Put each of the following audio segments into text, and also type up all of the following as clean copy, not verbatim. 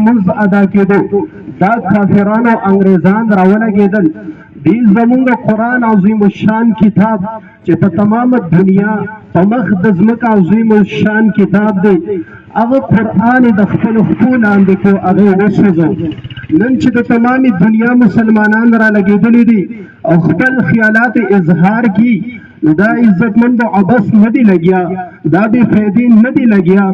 منځ ادا کېدو دا کافرانو انګریزان راولګېدل. دی زمونږ قرآن عظیم الشان کتاب چې په تمامه دنیا په مخ د ځمکه عظیم الشان کتاب دی، هغه قرآن د خپلو خپو لاندې کو هغه وسوځو. نن چې د تمامي دنیا مسلمانان را لګېدلي دي او خپل خیالات اظهار کی، دا عزتمند عبس نه دی لګیا، دا بې فایدې نه دی لګیا،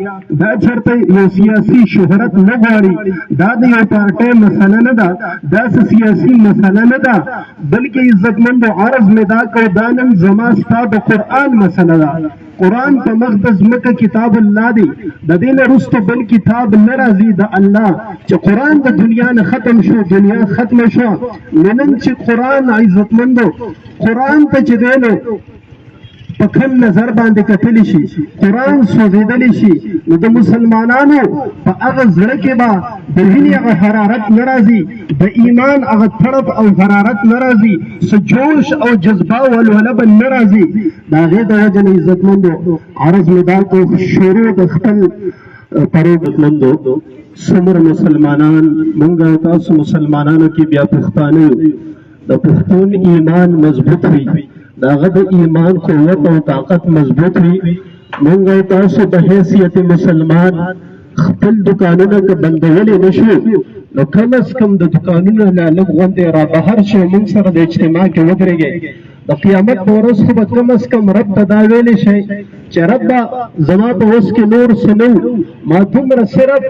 دا چېرته یو سیاسي شهرت نه غواړي، دا د یو پارټۍ مسله نه ده، دا سیاسي مسله نه ده، بلکې عزتمند عرض مې دا کړ دا نن زما ستا د قرآن مسله ده. قرآن په مخ د ځمکه کتاب الله دی، د دې نه وروسته بل کتاب نه راځي د الله. چې قرآن د دنیا نه ختم شو، دنیا ختمه شوه. نن چې قرآن عزتمندو قرآن ته چې دی نو په کوم نظر باندې کتلی شي، قرآن سوځېدلی شي، نو د مسلمانانو په هغه زړه کې به د وینې هغه حرارت نه راځي، د ایمان هغه تړپ او حرارت نه راځي، څه جوش او جذبه ولوله به نه راځي. د هغې د وجې نه عزتمندو عرض مې دا کو شروع د خپل عزتمندو څومره مسلمانان موږ او تاسو مسلمانانو کې بیا پښتانه یو، د پښتون ایمان مضبوط وي، د هغه د ایمان قوت او طاقت مضبوط وي. موږ او تاسو په حیثیت مسلمان خپل دکانونه که بندولی نشو، نو کم از کم د دکانونو نه لږ غوندې را بهر شئ، موږ سره د اجتماع کې ودرېږئ. د قیامت په ورځ خو به کم از کم رب ته دا ویلی شئ چې ربه زما په وس کې نور څه نه و، ما دومره صرف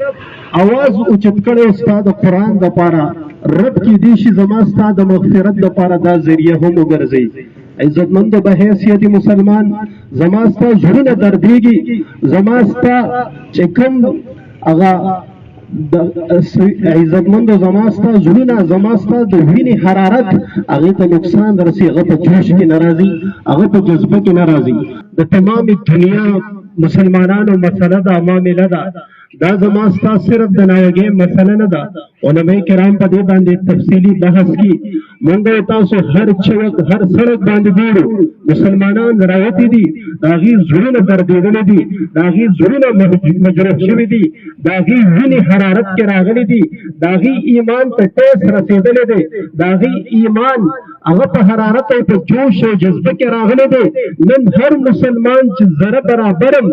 اواز اوچت کړی ستا د قرآن دپاره، رب کیدی شي زما ستا د مغفرت دپاره دا ذریعه هم وګرځئ. عزتمندو په حیثیت مسلمان زما ستا زړونه دردېږي، زما ستا چې کوم هغه عزتمندو زما ستا زړونه، زما ستا د وینې حرارت هغې ته نقصان رسي، هغه په جوش کې نه راځي، هغه په جذبه کې نه راځي. د تمامي دنیا مسلمانانو مسله ده، معامله ده، دا زما ستا صرف د ناوګۍ مسله نه ده. علماء کرام په دې باندې تفصیلي بحث کی. موږ تاسو هر چوک هر سړک باندې ګورو مسلمانان راوتي دي، د هغې زړونه دردېدلي دي، د هغې زړونه مجروح شوي دي، د هغې وینې حرارت کې راغلي دي، د هغې ایمان ته ټیس رسېدلی دی، د هغې ایمان هغه په حرارت او په جوش او جذبه کې راغلی دی. نن هر مسلمان چې ذره برابرم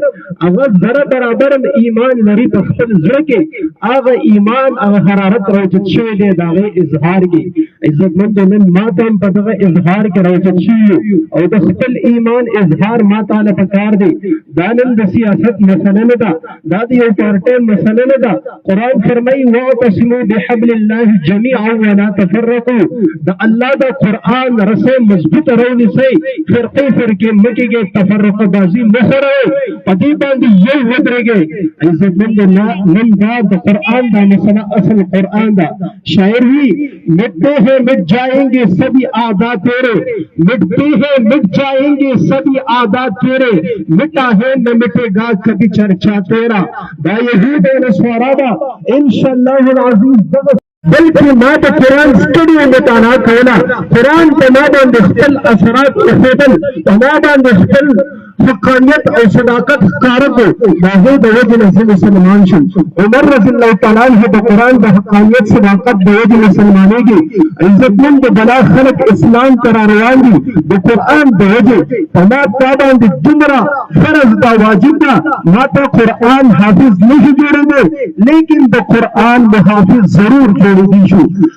هغه ذره برابرم ایمان لري په خپل زړه کې، هغه ایمان هغه حرارت راوچت شوی دی د هغې اظهار کې. عزتمندو نن ما ته هم په دغه اظهار کې راوچت شوي او د خپل ایمان اظهار ما تعالی پکار دی. دا نن د سیاست مسله نه ده، دا د یو پارټۍ مسله نه ده. قرآن فرمایي واعتصموا بحبل الله جمیعا ولا تفرقوا. د الله د قرآن رسۍ مضبوطه راونیسئ، فرقې فرقې مه کېږئ، تفرقه بازي مه خوروئ، په دې باندې یو ودرېږئ. عزتمندو نن دا د قرآن دا مسله اصل قرآن دا. شاعر وی مٹتے ہیں مٹ جائیں گے سبھی عادات تیرے، مٹتے ہیں مٹ جائیں گے سبھی عادات تیرے، مٹا ہے نہ مٹے گا کبھی چرچا تیرا. دا یہود و نصارا دا انشاءاللہ العزیز بلکہ ما د قرآن سټډیو مطالعه کوله، قرآن په ما باندې خپل اثرات اېښودل، په ما باندې خپل حقانیت او صداقت ښکاره کړو. د هغې د وجې نه زه مسلمان شم. عمر رضی الله تعالی عنه د قرآن د حقانیت صداقت د وجې مسلمانېږي. عزتمند بلا خلک اسلام ته را روان دي د قرآن د وجې. په ما تا باندې دومره فرض ده، واجب ده، ما ته قرآن حافظ نه شي جوړېدی، لیکن د قرآن محافظ ضرور جوړېدی شو.